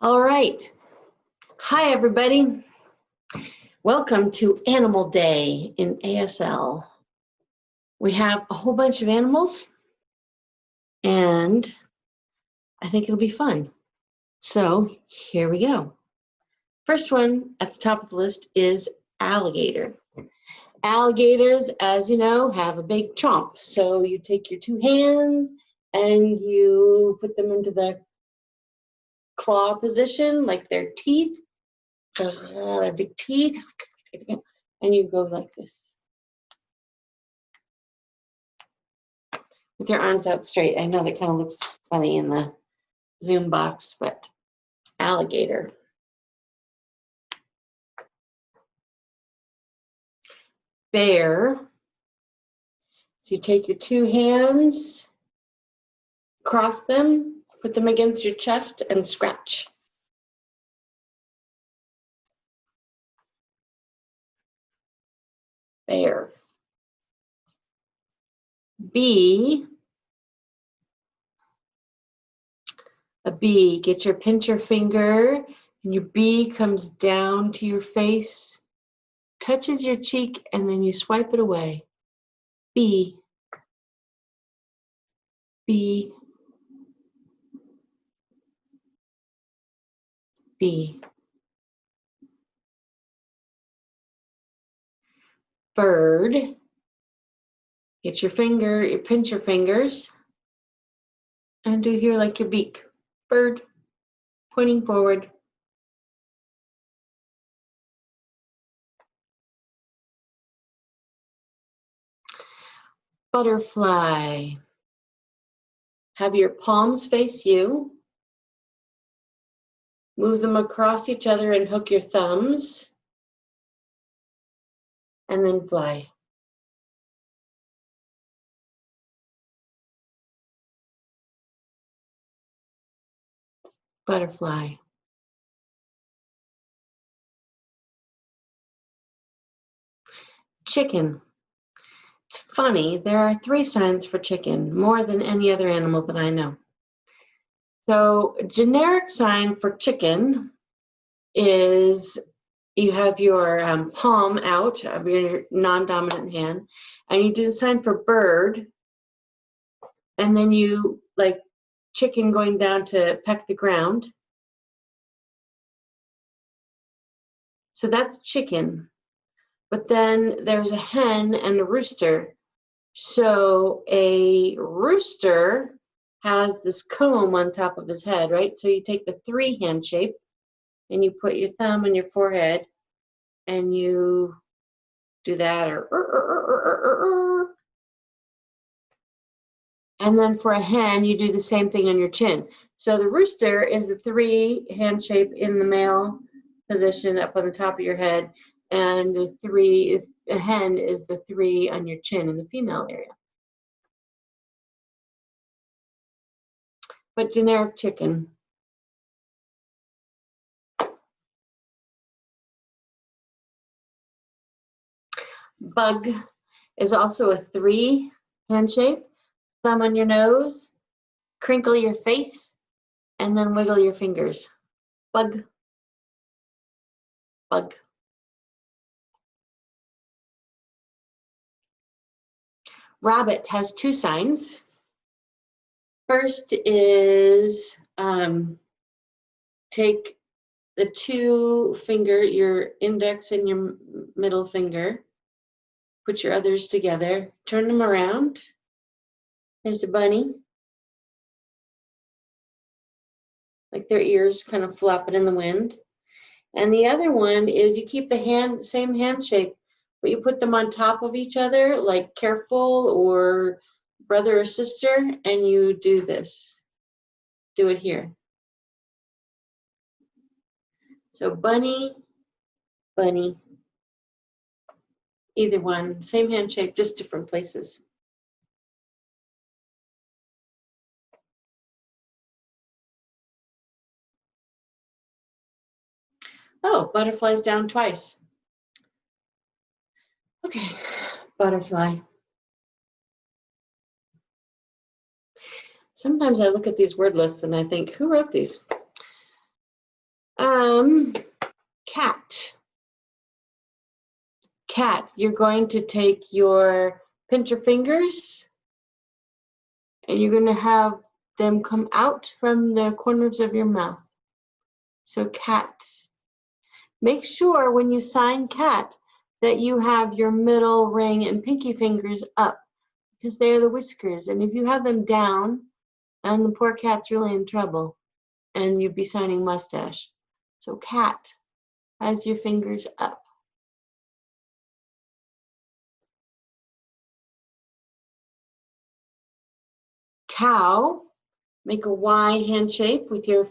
All right. Hi, everybody. Welcome to Animal Day in ASL. We have a whole bunch of animals, and I think it'll be fun. So here we go. First one at the top of the list is alligator. Alligators, as you know, have a big chomp. So you take your two hands and you put them into the claw position, like their teeth. Their big teeth, and you go like this with your arms out straight. I know that kind of looks funny in the Zoom box, but alligator. Bear. So you take your two hands, cross them, put them against your chest, and scratch. Bear. Bee. A bee. Get your pincher finger, and your bee comes down to your face, touches your cheek, and then you swipe it away. Bee. Bee. Bee. Bird. Get your finger, you pinch your fingers, and do here like your beak. Bird, pointing forward. Butterfly. Have your palms face you. Move them across each other and hook your thumbs. And then fly. Butterfly. Chicken. It's funny, there are 3 signs for chicken, more than any other animal that I know. So, generic sign for chicken is you have your palm out of your non-dominant hand, and you do the sign for bird, and then you like chicken going down to peck the ground. So that's chicken. But then there's a hen and a rooster. So a rooster has this comb on top of his head, right? So you take the 3 hand shape and you put your thumb on your forehead and you do that, and then for a hen, you do the same thing on your chin. So the rooster is the 3 hand shape in the male position up on the top of your head, and a hen is the 3 on your chin in the female area. But generic chicken. Bug is also a 3 hand shape. Thumb on your nose, crinkle your face, and then wiggle your fingers. Bug. Bug. Rabbit has 2 signs. First is take the 2 finger, your index and your middle finger, put your others together, turn them around. There's a bunny. Like their ears kind of flapping in the wind. And the other one is you keep the same hand shape, but you put them on top of each other, like careful or brother or sister, and you do this. Do it here. So bunny, bunny. Either one, same hand shape, just different places. Oh, butterfly's down twice. Okay, butterfly. Sometimes I look at these word lists and I think, who wrote these? Cat. Cat, you're going to take your pincher fingers and you're going to have them come out from the corners of your mouth. So cat. Make sure when you sign cat that you have your middle ring and pinky fingers up because they're the whiskers. And if you have them down, and the poor cat's really in trouble and you'd be signing mustache. So cat has your fingers up. Cow, make a Y hand shape with your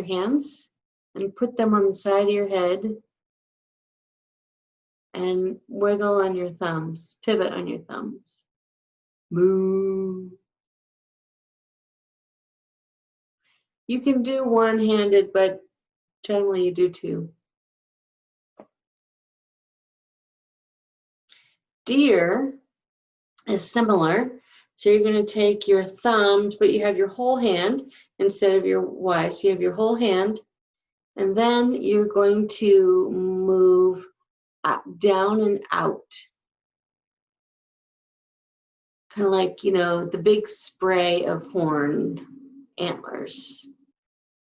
hands and put them on the side of your head and wiggle on your thumbs, pivot on your thumbs. Moo. You can do one-handed, but generally you do two. Deer is similar. So you're going to take your thumbs, but you have your whole hand instead of your Y. So you have your whole hand, and then you're going to move up, down and out. Kind of like, you know, the big spray of horned antlers.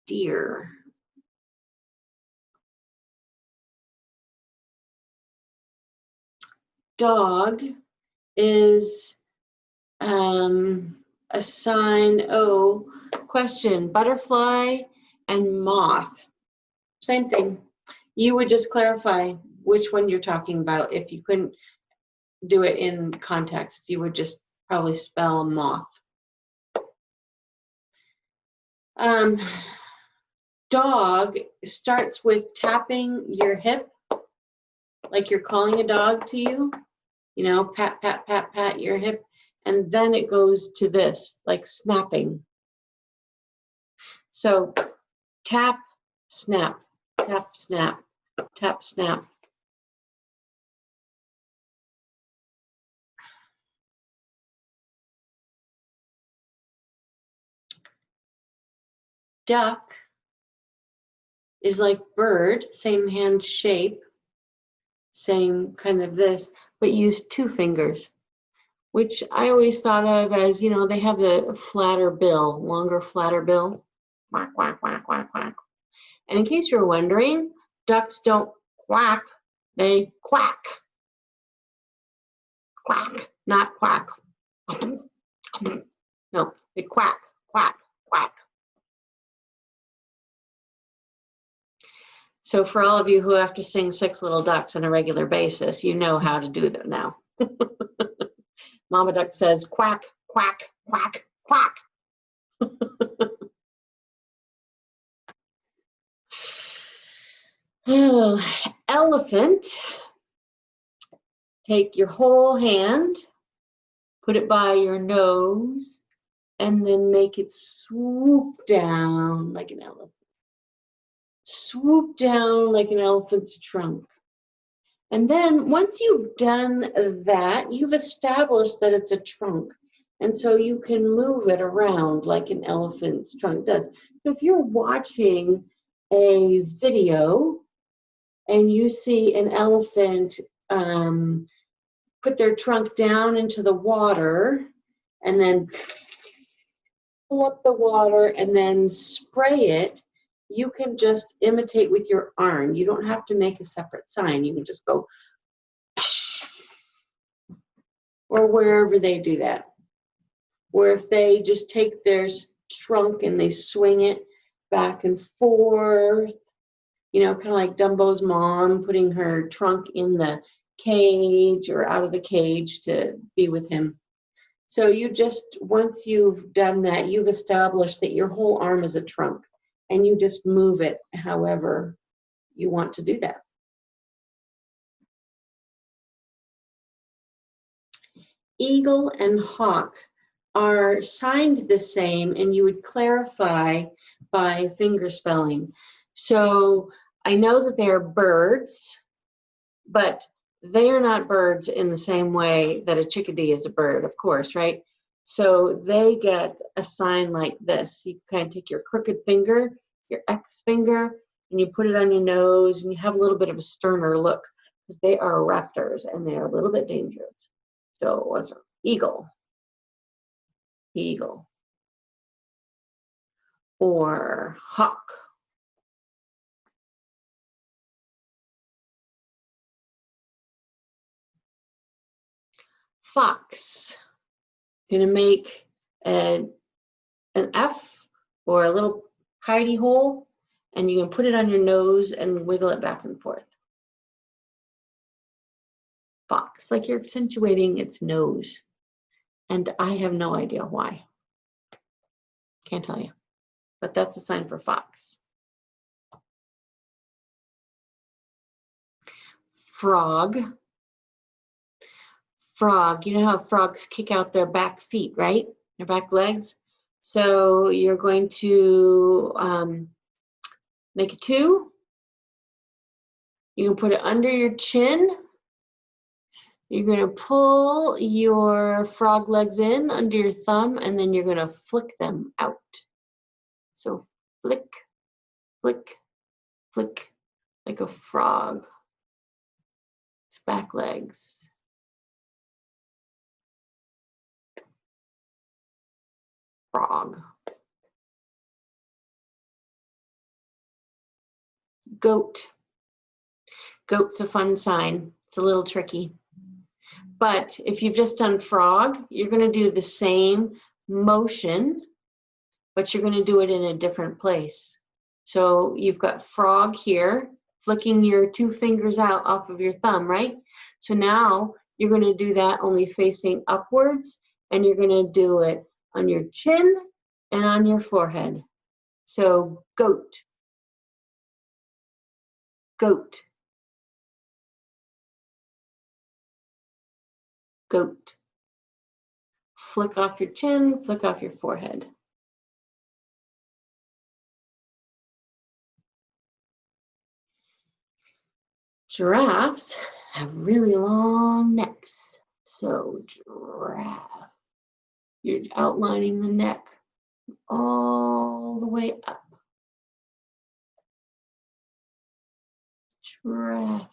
Deer. Dog is a sign O. Question, butterfly and moth. Same thing. You would just clarify which one you're talking about. If you couldn't do it in context, you would just probably spell moth. Dog starts with tapping your hip, like you're calling a dog to you. You know, pat, pat, pat, pat your hip. And then it goes to this, like snapping. So tap, snap, tap, snap, tap, snap. Duck is like bird, same hand shape, same kind of this, but use two fingers, which I always thought of as, you know, they have the flatter bill, longer, flatter bill. Quack, quack, quack, quack, quack. And in case you're wondering, ducks don't quack, they quack. Quack, not quack. No, they quack, quack, quack. So for all of you who have to sing Six Little Ducks on a regular basis, you know how to do them now. Mama Duck says quack, quack, quack, quack. Oh, elephant. Take your whole hand, put it by your nose, and then make it swoop down like an elephant. Swoop down like an elephant's trunk. And then once you've done that, you've established that it's a trunk. And so you can move it around like an elephant's trunk does. So if you're watching a video and you see an elephant put their trunk down into the water and then pull up the water and then spray it, you can just imitate with your arm. You don't have to make a separate sign. You can just go, or wherever they do that. Or if they just take their trunk and they swing it back and forth, you know, kind of like Dumbo's mom putting her trunk in the cage or out of the cage to be with him. So you just, once you've done that, you've established that your whole arm is a trunk. And you just move it however you want to do that. Eagle and hawk are signed the same, and you would clarify by finger spelling. So I know that they are birds, but they are not birds in the same way that a chickadee is a bird, of course, right? So they get a sign like this. You kind of take your crooked finger, your X finger, and you put it on your nose and you have a little bit of a sterner look because they are raptors and they're a little bit dangerous. So what's it? Eagle. Eagle. Or hawk. Fox. You're going to make an F or a little hidey hole, and you can put it on your nose and wiggle it back and forth. Fox, like you're accentuating its nose. And I have no idea why. Can't tell you. But that's a sign for fox. Frog. Frog, you know how frogs kick out their back feet, right? Their back legs. So you're going to make a 2. You can put it under your chin. You're going to pull your frog legs in under your thumb, and then you're going to flick them out. So flick, flick, flick, like a frog. Its back legs. Frog. Goat. Goat's a fun sign. It's a little tricky. But if you've just done frog, you're going to do the same motion, but you're going to do it in a different place. So you've got frog here, flicking your 2 fingers out off of your thumb, right? So now you're going to do that only facing upwards, and you're going to do it on your chin and on your forehead. So goat, goat, goat. Flick off your chin, flick off your forehead. Giraffes have really long necks. So giraffe, you're outlining the neck all the way up. Giraffe.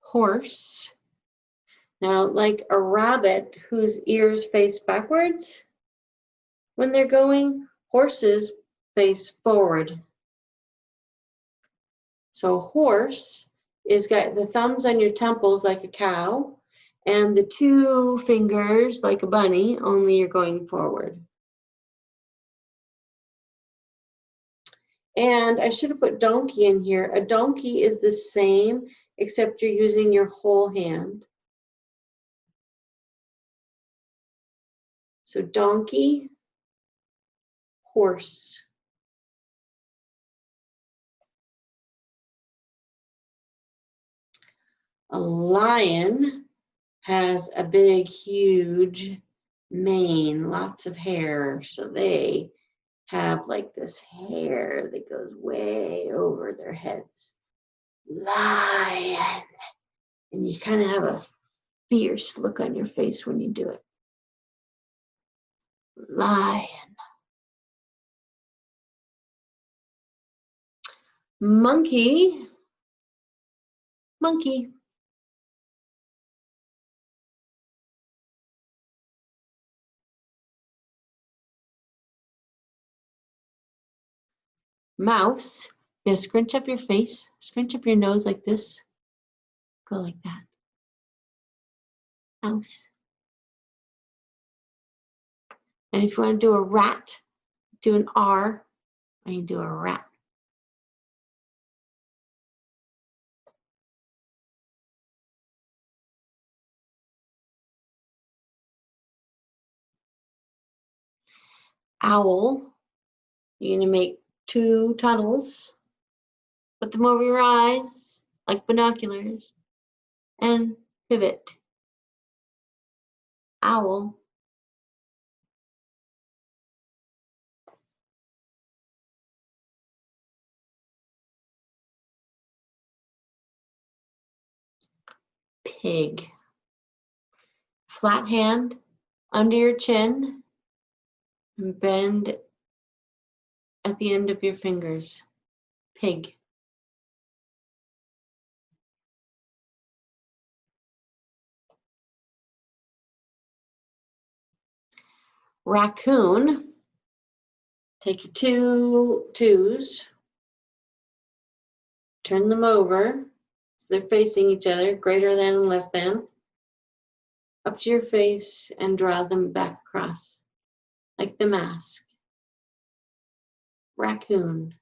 Horse. Now, like a rabbit whose ears face backwards, when they're going, horses face forward. So horse is got the thumbs on your temples like a cow, and the 2 fingers like a bunny, only you're going forward. And I should have put donkey in here. A donkey is the same, except you're using your whole hand. So donkey, horse. A lion has a big, huge mane, lots of hair. So they have like this hair that goes way over their heads. Lion. And you kind of have a fierce look on your face when you do it. Lion. Monkey. Monkey. Mouse. You're gonna scrunch up your face, scrunch up your nose like this. Go like that. Mouse. And if you want to do a rat, do an R, and you do a rat. Owl. You're going to make 2 tunnels. Put them over your eyes like binoculars and pivot. Owl. Pig. flat hand under your chin and bend at the end of your fingers. Pig. Raccoon. Take your two twos, turn them over so they're facing each other, greater than and less than, up to your face and draw them back across like the mask. Raccoon.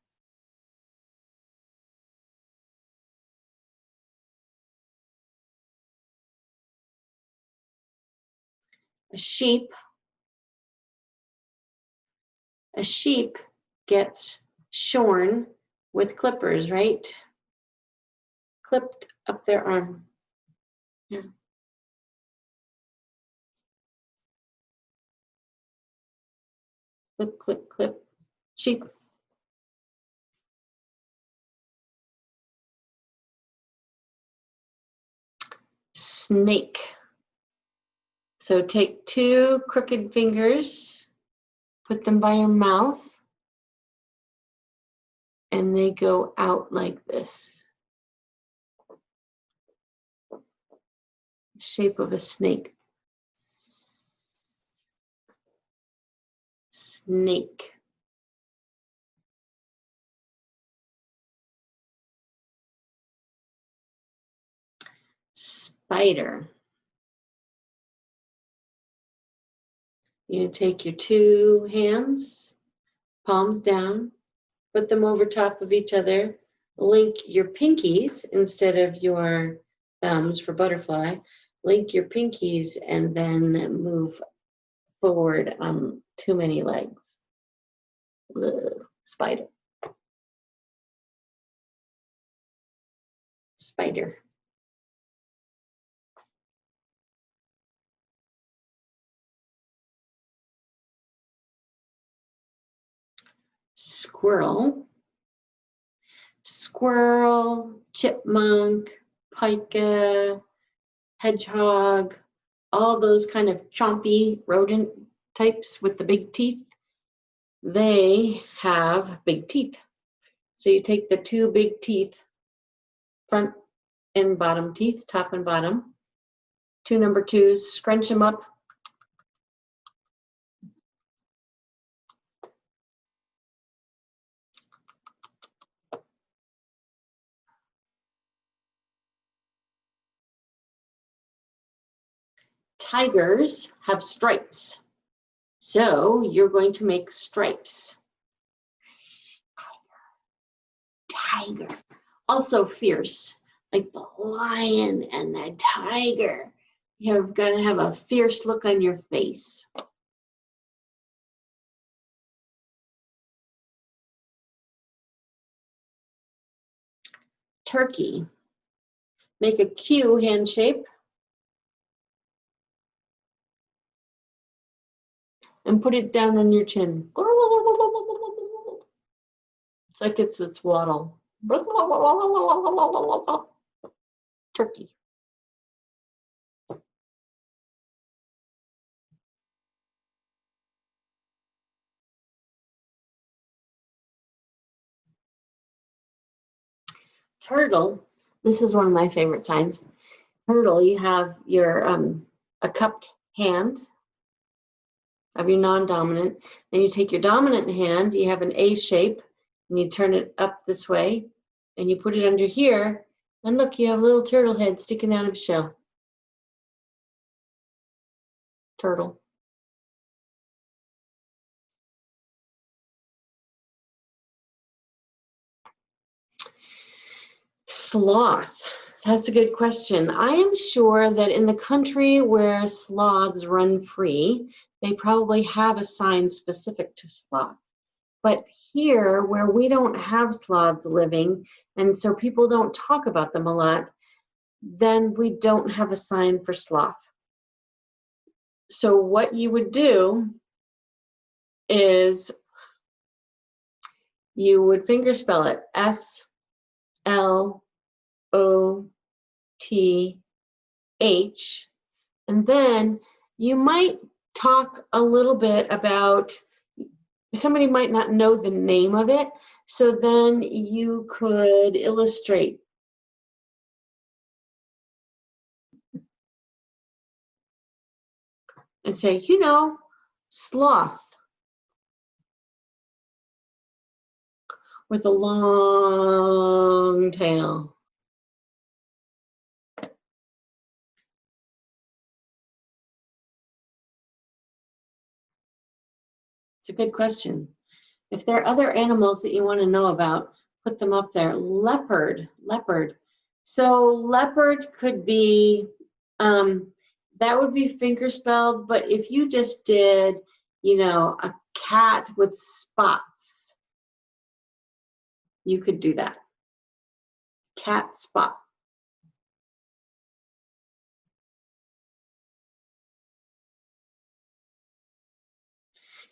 A sheep. A sheep gets shorn with clippers, right? Clipped up their arm. Yeah. Clip, clip, clip. Sheep. Snake. So take two crooked fingers, put them by your mouth, and they go out like this. Shape of a snake. Snake. Spider. You take your two hands, palms down, put them over top of each other, link your pinkies instead of your thumbs for butterfly, link your pinkies and then move forward on too many legs. Ugh, spider. Spider. Squirrel. Squirrel, chipmunk, pika, hedgehog, all those kind of chompy rodent types with the big teeth, they have big teeth. So you take the two big teeth, front and bottom teeth, top and bottom, two number twos, scrunch them up. Tigers have stripes. So you're going to make stripes. Tiger. Also fierce, like the lion and the tiger. You're going to have a fierce look on your face. Turkey. Make a Q hand shape. And put it down on your chin. It's like it's waddle. Turkey. Turtle. This is one of my favorite signs. Turtle, you have your a cupped hand of your non-dominant. Then you take your dominant hand, you have an A shape, and you turn it up this way, and you put it under here, and look, you have a little turtle head sticking out of a shell. Turtle. Sloth. That's a good question. I am sure that in the country where sloths run free, they probably have a sign specific to sloth. But here, where we don't have sloths living, and so people don't talk about them a lot, then we don't have a sign for sloth. So what you would do is you would finger spell it, S-L-O-T-H, and then You might talk a little bit about, somebody might not know the name of it, so then you could illustrate. And say, you know, sloth with a long tail. It's a good question. If there are other animals that you want to know about, put them up there. Leopard. So leopard could be, that would be fingerspelled, but if you just did, you know, a cat with spots, you could do that. Cat spot.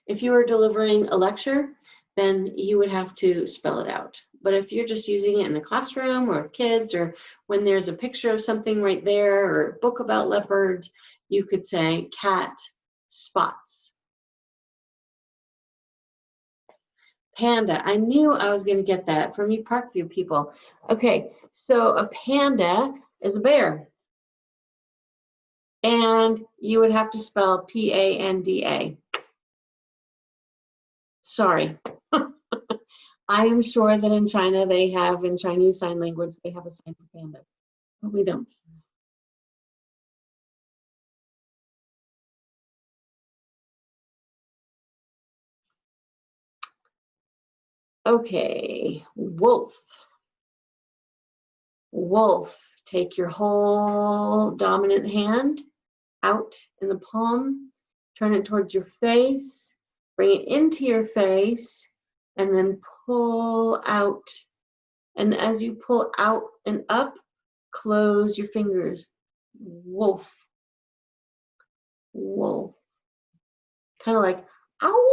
If you were delivering a lecture, then you would have to spell it out. But if you're just using it in a classroom or with kids, or when there's a picture of something right there or a book about leopards, you could say cat spots. Panda. I knew I was going to get that from you Parkview people. Okay, so a panda is a bear. And you would have to spell P-A-N-D-A. Sorry. I am sure that in China they have, in Chinese Sign Language, they have a sign for panda, but we don't. Okay, wolf. Wolf, take your whole dominant hand out in the palm, turn it towards your face, bring it into your face, and then pull out. And as you pull out and up, close your fingers. Wolf. Wolf. Kind of like, ow.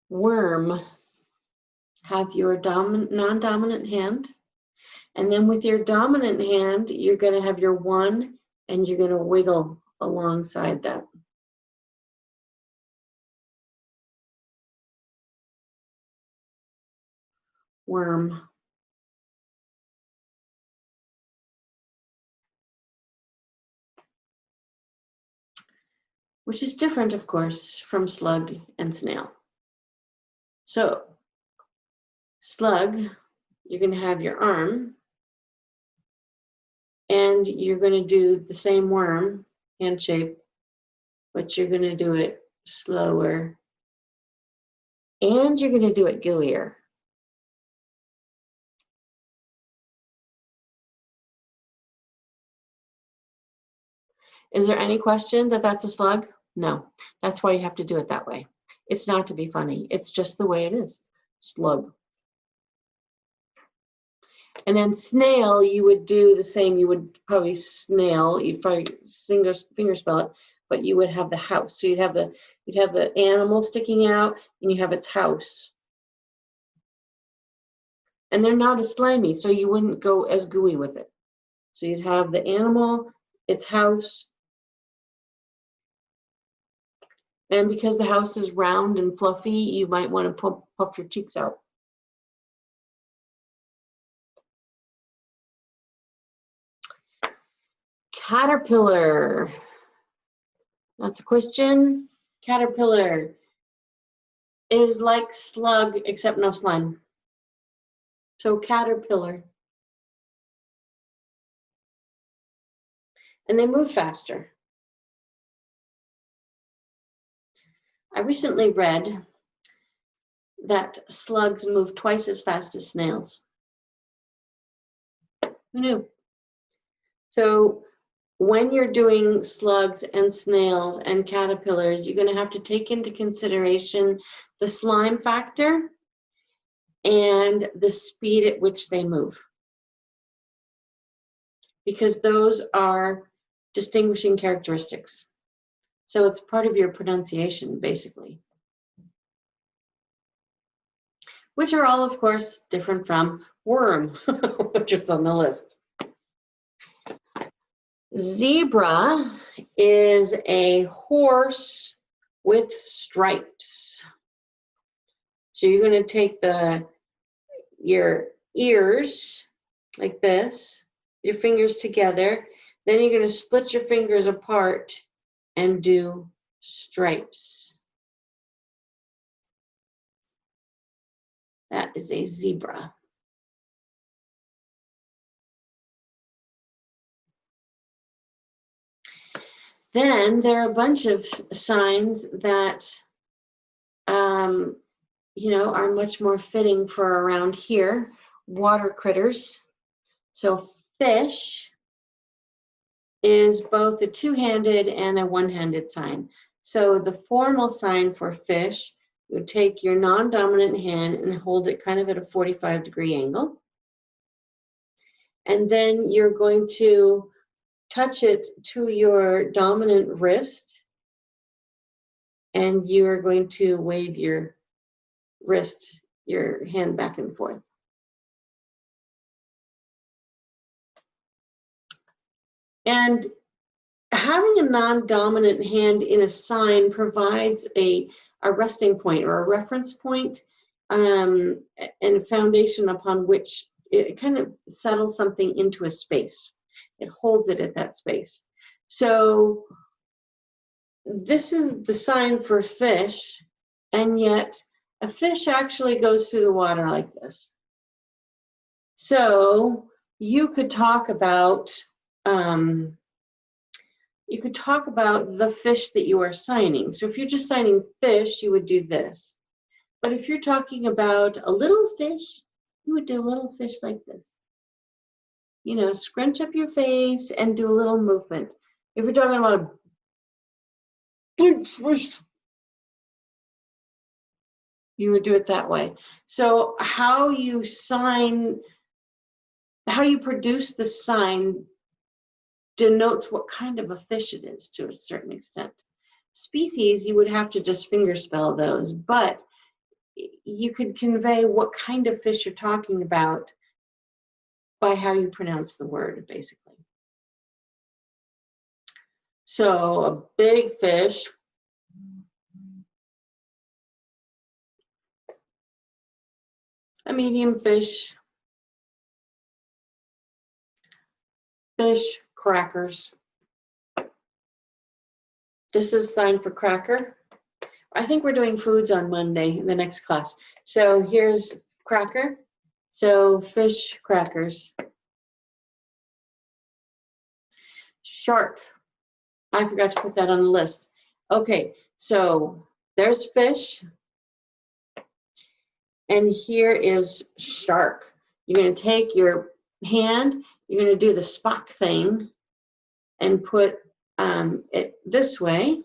Worm. Have your non-dominant hand. And then with your dominant hand, you're going to have your one, and you're going to wiggle alongside that. Worm. Which is different, of course, from slug and snail. So, slug, you're going to have your arm, and you're going to do the same worm, hand shape, but you're going to do it slower, and you're going to do it gooier. Is there any question that that's a slug? No, that's why you have to do it that way. It's not to be funny. It's just the way it is. Slug. And then snail, you would do the same. You would probably snail. You'd probably finger spell it, but you would have the house. So you'd have the animal sticking out, and you have its house. And they're not as slimy, so you wouldn't go as gooey with it. So you'd have the animal, its house, and because the house is round and fluffy, you might want to puff your cheeks out. Caterpillar. That's a question. Caterpillar is like slug, except no slime. So caterpillar. And they move faster. I recently read that slugs move twice as fast as snails. Who knew? So when you're doing slugs and snails and caterpillars, you're going to have to take into consideration the slime factor and the speed at which they move, because those are distinguishing characteristics. So it's part of your pronunciation, basically. which are all, of course, different from worm, which is on the list. Zebra is a horse with stripes. So you're going to take your ears like this, your fingers together. Then you're going to split your fingers apart and do stripes. That is a zebra. Then there are a bunch of signs that, you know, are much more fitting for around here. Water critters. So fish is both a two-handed and a one-handed sign. So the formal sign for fish, you take your non-dominant hand and hold it kind of at a 45-degree angle. And then you're going to touch it to your dominant wrist, and you're going to wave your wrist, your hand back and forth. And having a non-dominant hand in a sign provides a resting point or a reference point, and a foundation upon which it kind of settles something into a space. It holds it at that space. So this is the sign for fish, and yet a fish actually goes through the water like this. So you could talk about the fish that you are signing. So if you're just signing fish, you would do this. But if you're talking about a little fish, you would do a little fish like this. You know, scrunch up your face and do a little movement. If you're talking about a big fish, you would do it that way. So how you produce the sign denotes what kind of a fish it is to a certain extent. Species, you would have to just finger spell those, but you could convey what kind of fish you're talking about by how you pronounce the word, basically. So a big fish, a medium fish, fish, crackers. This is sign for cracker. I think we're doing foods on Monday in the next class. So here's cracker. So fish, crackers. Shark. I forgot to put that on the list. Okay, so there's fish. And here is shark. You're going to take your hand, you're going to do the Spock thing and put it this way,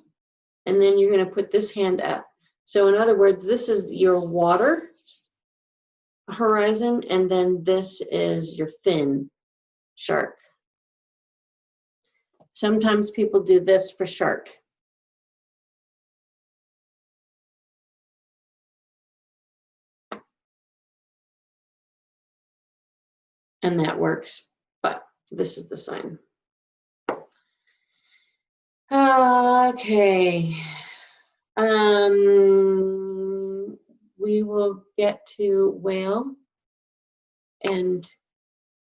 and then you're going to put this hand up. So in other words, this is your water horizon, and then this is your fin, shark. Sometimes people do this for shark. And that works, but this is the sign. Okay. We will get to whale and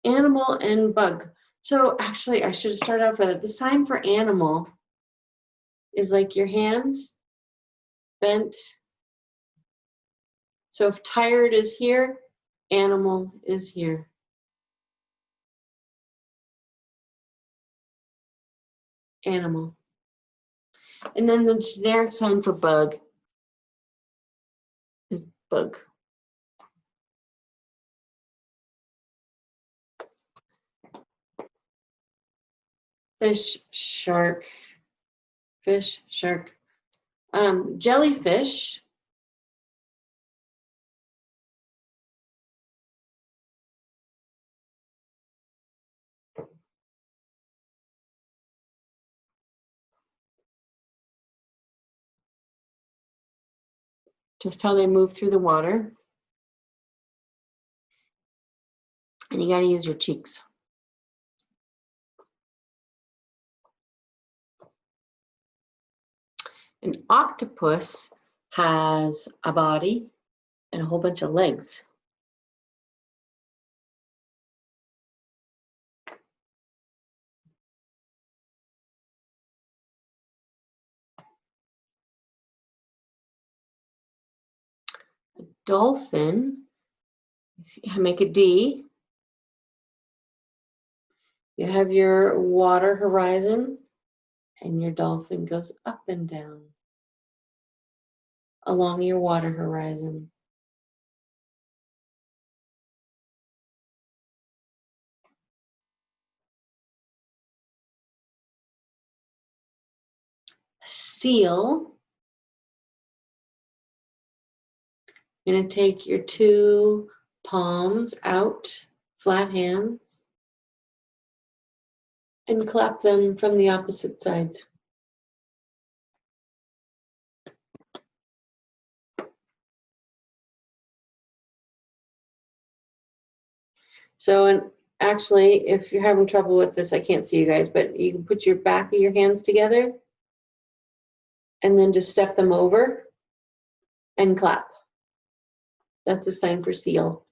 animal and bug. So actually, I should have started off with it. The sign for animal is like your hands bent. So if tired is here, animal is here. Animal. And then the generic sign for bug is bug. Fish, shark, fish, shark. Jellyfish. Just how they move through the water. And you got to use your cheeks. An octopus has a body and a whole bunch of legs. A dolphin, make a D. You have your water horizon, and your dolphin goes up and down along your water horizon. A seal, you're going to take your two palms out, flat hands, and clap them from the opposite sides. So, and actually, if you're having trouble with this, I can't see you guys, but you can put your back of your hands together and then just step them over and clap. That's a sign for seal.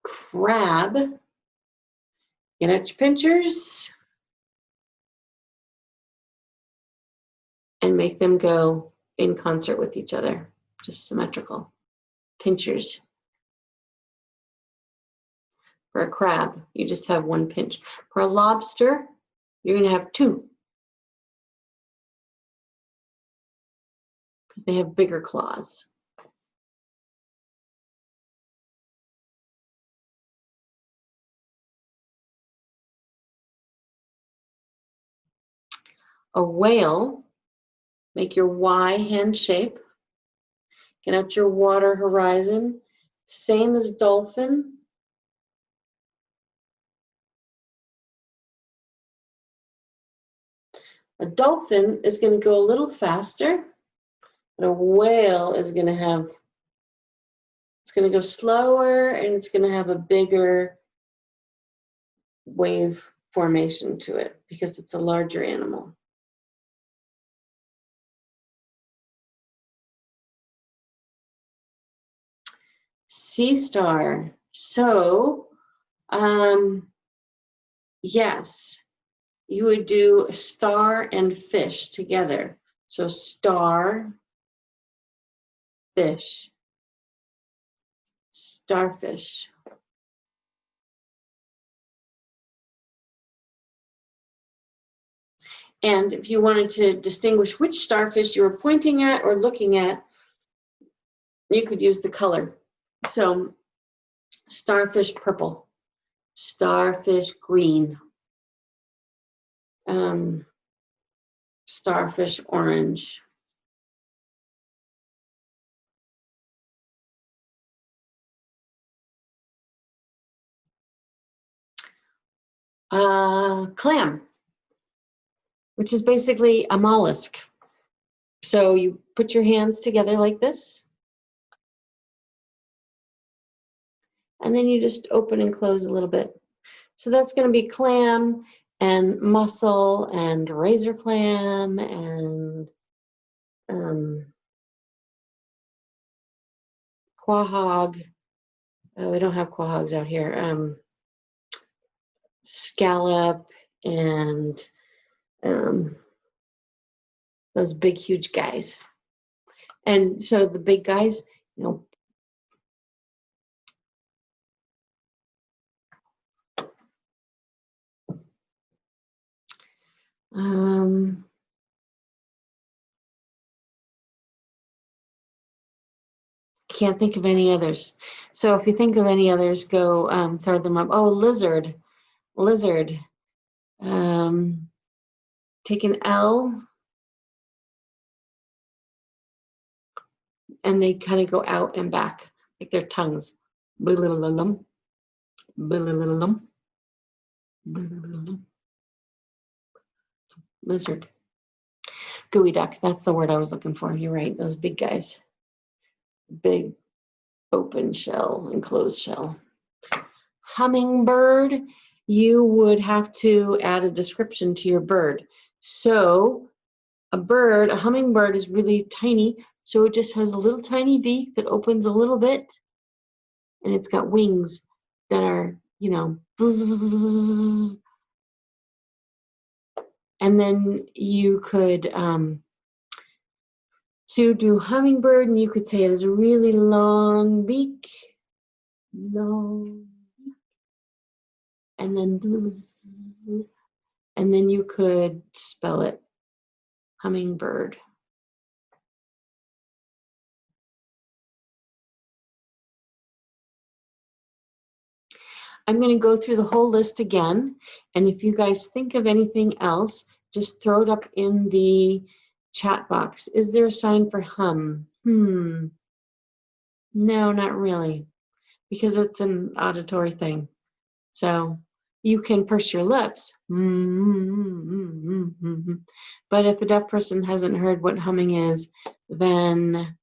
Crab, get out your pinchers and make them go in concert with each other, just symmetrical. Pinchers. For a crab, you just have one pinch. For a lobster, you're going to have two because they have bigger claws. A whale, make your Y hand shape. Get out your water horizon. Same as dolphin. A dolphin is going to go a little faster, but a whale is going to have, it's going to go slower and it's going to have a bigger wave formation to it because it's a larger animal. Sea star. So, yes, you would do star and fish together. So star, fish, starfish. And if you wanted to distinguish which starfish you were pointing at or looking at, you could use the color. So starfish purple, starfish green, starfish orange. Clam, which is basically a mollusk. So you put your hands together like this, and then you just open and close a little bit. So that's going to be clam and mussel and razor clam and quahog. Oh, we don't have quahogs out here. Scallop and those big, huge guys. And so the big guys, you know, can't think of any others. So if you think of any others, go throw them up. Oh, lizard. Lizard. Take an L, and they kind of go out and back, like their tongues. Lizard. Gooey duck, that's the word I was looking for. You're right, those big guys. Big open shell and closed shell. Hummingbird, you would have to add a description to your bird. So a hummingbird is really tiny, so it just has a little tiny beak that opens a little bit, and it's got wings that are, you know, bzzz. And then you could, so do hummingbird, and you could say it has a really long beak, long, and then bzzz, and then you could spell it, hummingbird. I'm going to go through the whole list again, and if you guys think of anything else, just throw it up in the chat box. Is there a sign for hum? No, not really, because it's an auditory thing. So you can purse your lips, but if a deaf person hasn't heard what humming is, then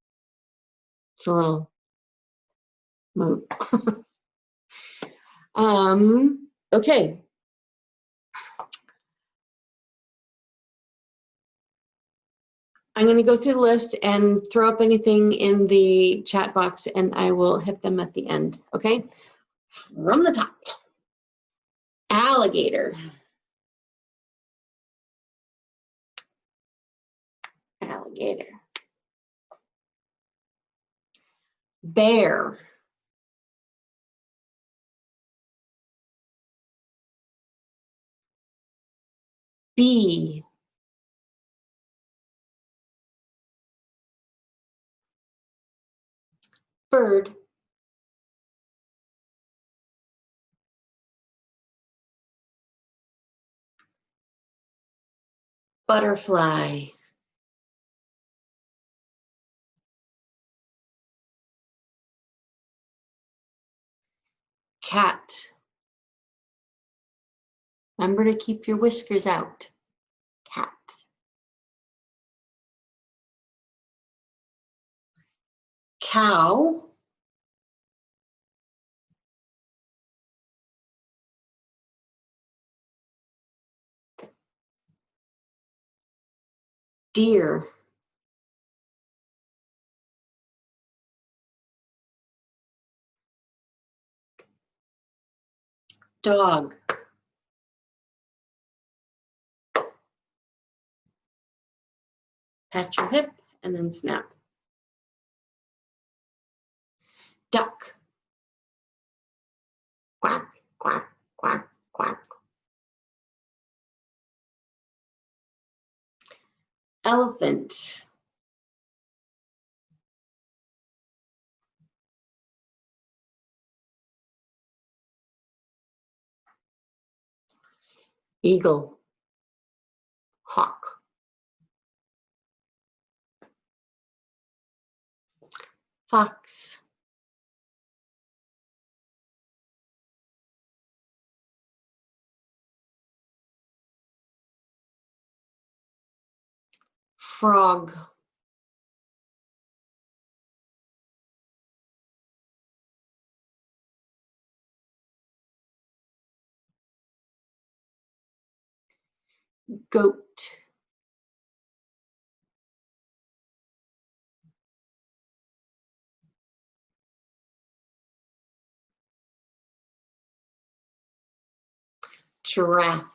it's a little moot. Okay. I'm going to go through the list and throw up anything in the chat box, and I will hit them at the end, okay? From the top. Alligator. Alligator. Bear. Bee. Bird. Butterfly. Cat. Remember to keep your whiskers out. Cat. Cow. Deer. Dog. Pat your hip and then snap. Duck. Quack, quack, quack, quack. Elephant. Eagle. Hawk. Fox. Frog. Goat. Giraffe.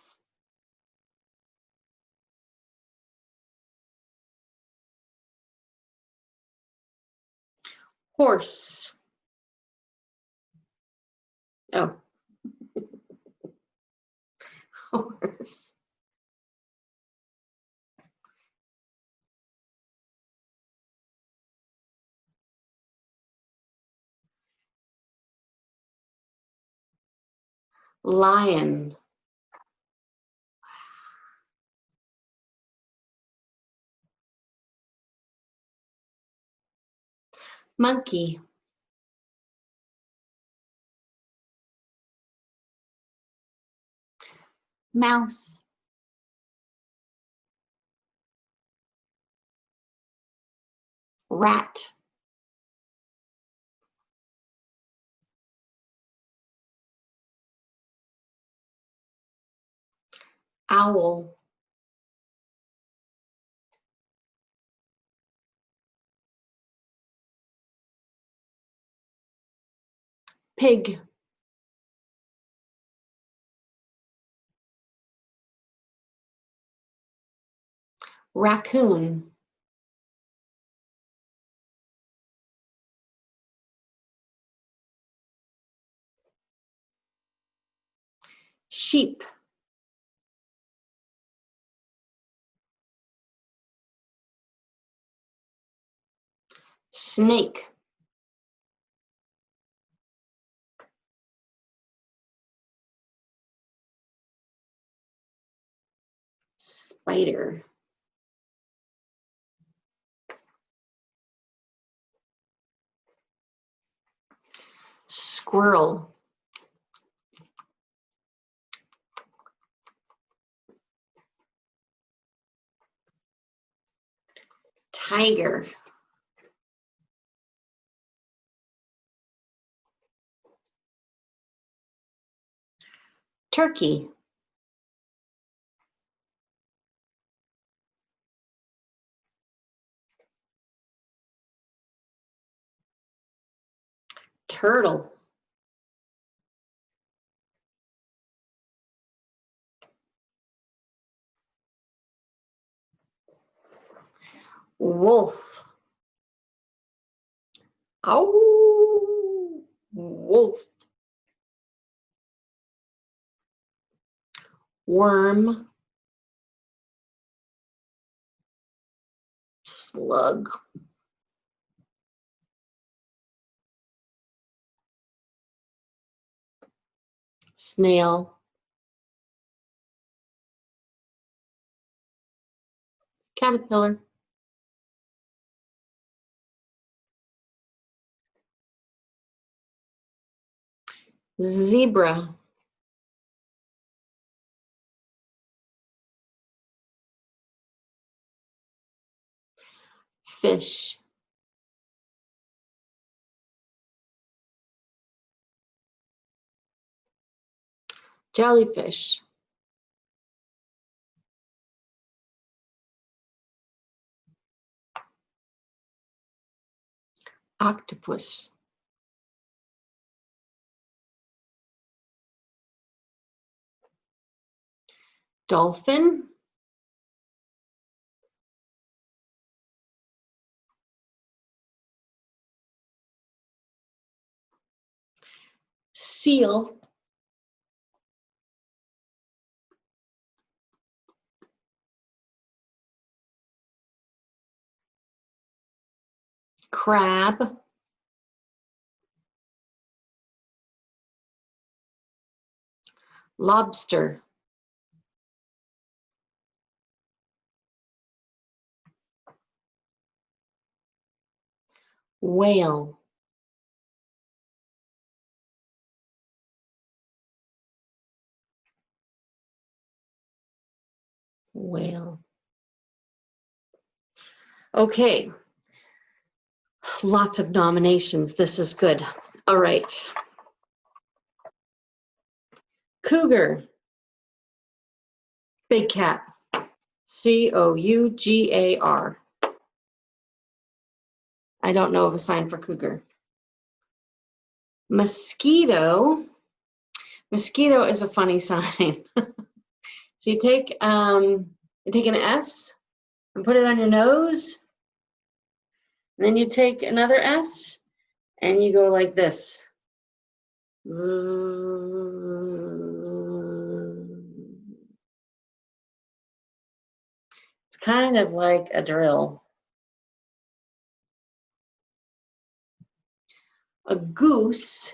Horse. Oh. Horse. Lion. Monkey. Mouse. rat, owl, pig, raccoon, sheep, snake, spider, squirrel, tiger, turkey, turtle, wolf, ow, wolf, worm, slug, snail, caterpillar, zebra, fish, jellyfish, octopus, dolphin, seal, crab, lobster, whale, whale. Okay, lots of nominations. This is good. All right. Cougar, big cat, Cougar. I don't know of a sign for cougar. Mosquito, mosquito is a funny sign. So you take an S and put it on your nose, and then you take another S and you go like this. It's kind of like a drill. A goose,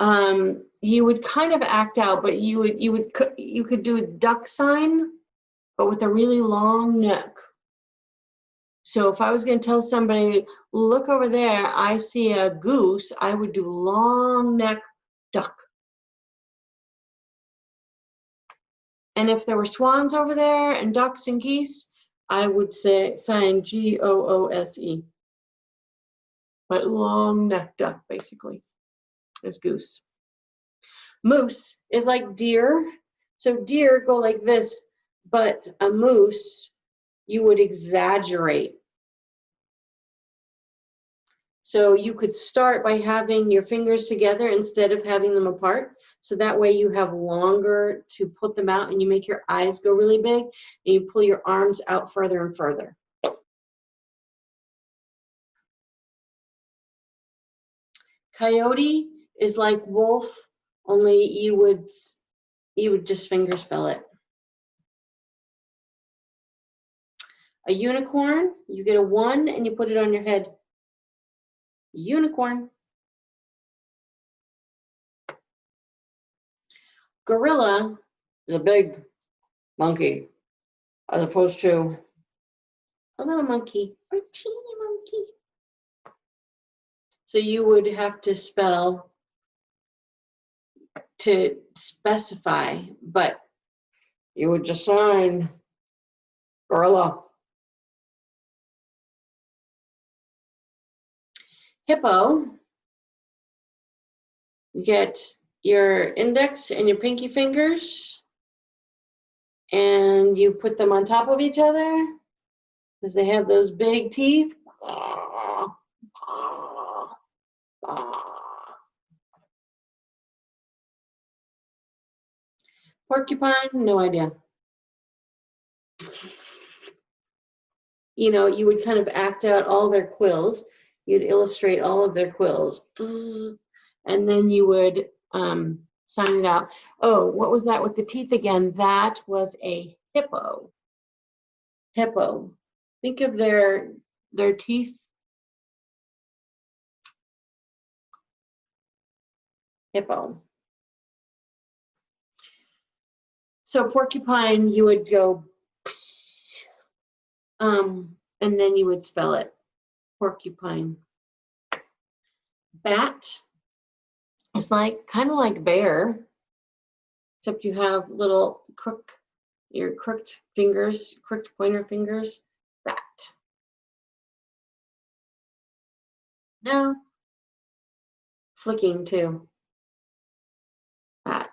you would kind of act out, but you could do a duck sign, but with a really long neck. So if I was going to tell somebody, look over there, I see a goose, I would do long neck duck. And if there were swans over there and ducks and geese, I would say sign GOOSE. but long neck duck, basically, is goose. Moose is like deer. So deer go like this, but a moose, you would exaggerate. So you could start by having your fingers together instead of having them apart. So that way you have longer to put them out and you make your eyes go really big and you pull your arms out further and further. Coyote is like wolf, only you would just finger spell it. A unicorn, you get a 1 and you put it on your head. Unicorn. Gorilla is a big monkey, as opposed to a little monkey or a teeny monkey. So you would have to spell to specify, but you would just sign gorilla. Hippo, you get your index and your pinky fingers and you put them on top of each other because they have those big teeth. Porcupine, no idea. You know, you would kind of act out all their quills. You'd illustrate all of their quills. And then you would sign it out. Oh, what was that with the teeth again? That was a hippo. Hippo. Think of their teeth. Hippo. So porcupine, you would go, and then you would spell it. Porcupine. Bat is like kind of like bear, except you have little your crooked fingers, crooked pointer fingers. Bat. No. Flicking too. Bat.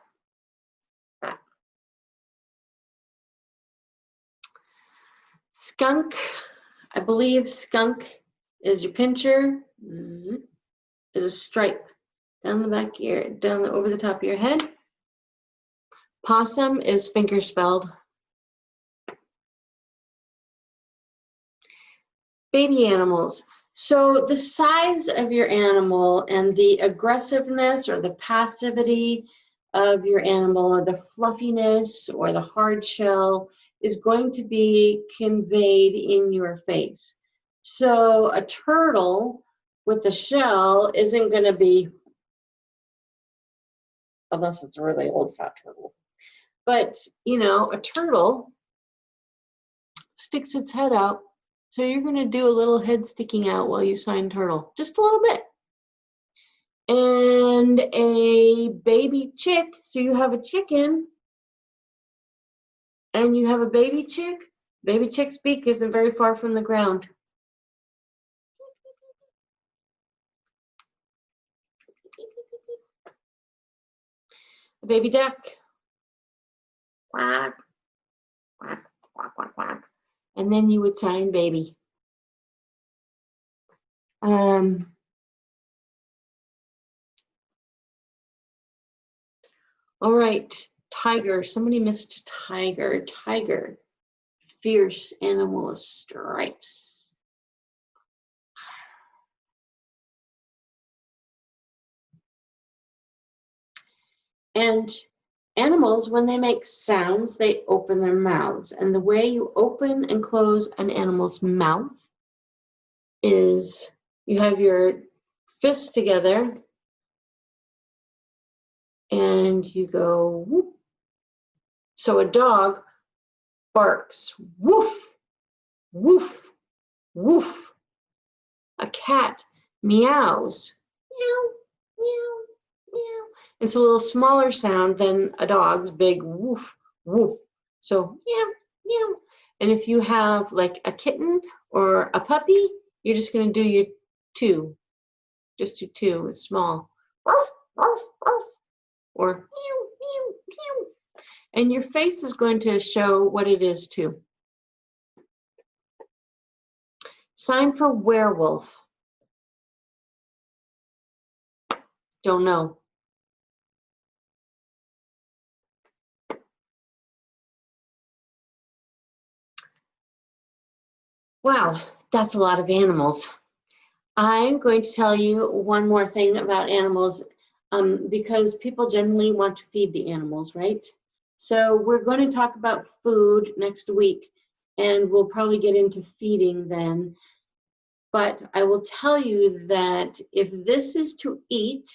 Bat. Skunk. I believe skunk is your pincher. Zzz, is a stripe down the back of your, over the top of your head. Possum is finger spelled. Baby animals. So the size of your animal and the aggressiveness or the passivity of your animal or the fluffiness or the hard shell is going to be conveyed in your face. So a turtle with the shell isn't going to be, unless it's a really old fat turtle. But, you know, a turtle sticks its head out. So you're going to do a little head sticking out while you sign turtle, just a little bit. And a baby chick, so you have a chicken and you have a baby chick. Baby chick's beak isn't very far from the ground. A baby duck. Quack, quack, quack, quack, quack. And then you would sign baby. All right, tiger. Somebody missed tiger. Tiger, fierce animal of stripes. And animals, when they make sounds, they open their mouths. And the way you open and close an animal's mouth is you have your fists together and you go whoop. So a dog barks, woof, woof, woof. A cat meows, meow, meow, meow. It's a little smaller sound than a dog's big woof, woof. So meow, meow. And if you have like a kitten or a puppy, you're just going to do your 2, Just do 2. It's small. Ruff, ruff, ruff. Or meow, meow, meow. And your face is going to show what it is too. Sign for werewolf. Don't know. Wow, that's a lot of animals. I'm going to tell you one more thing about animals because people generally want to feed the animals, right? So we're going to talk about food next week, and we'll probably get into feeding then. But I will tell you that if this is to eat,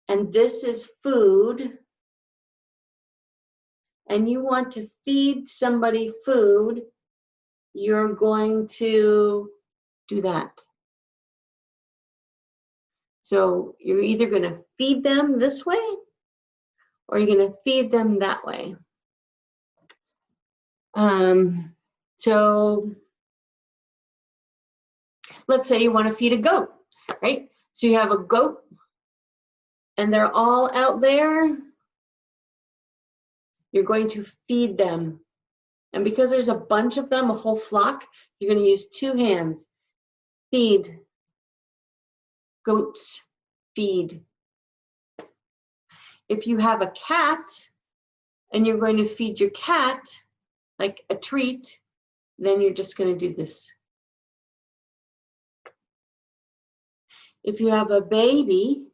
and this is food, and you want to feed somebody food, you're going to do that. So you're either going to feed them this way, or you're going to feed them that way. So let's say you want to feed a goat, right? So you have a goat, and they're all out there. You're going to feed them. And because there's a bunch of them, a whole flock, you're going to use 2 hands. Feed. Goats. Feed. If you have a cat, and you're going to feed your cat, like a treat, then you're just going to do this. If you have a baby,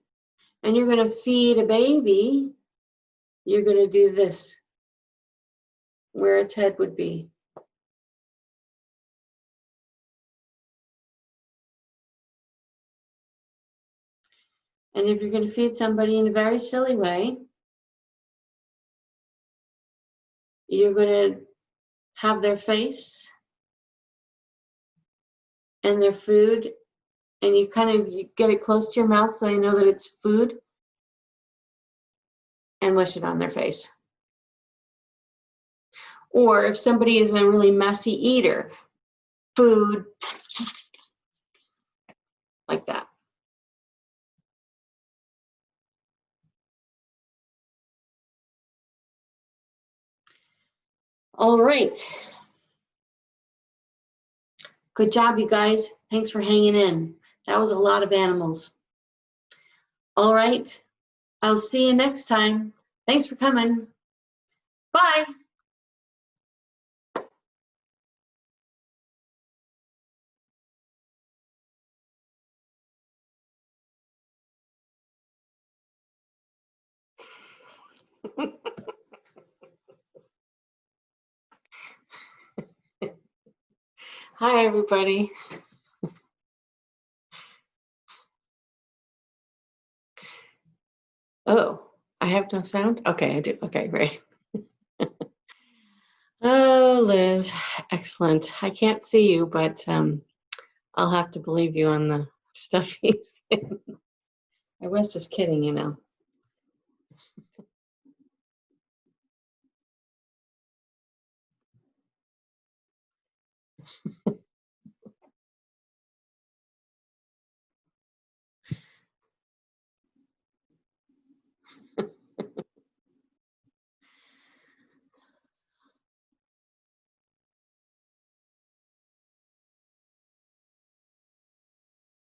and you're going to feed a baby, you're going to do this, where its head would be. And if you're going to feed somebody in a very silly way, you're going to have their face and their food, and you get it close to your mouth so they know that it's food, and wish it on their face. Or if somebody is a really messy eater, food, like that. All right. Good job, you guys. Thanks for hanging in. That was a lot of animals. All right. I'll see you next time. Thanks for coming. Bye. Hi, everybody. Oh, I have no sound? Okay, I do. Okay, great. Oh, Liz, excellent. I can't see you, but I'll have to believe you on the stuff he's saying. I was just kidding, you know.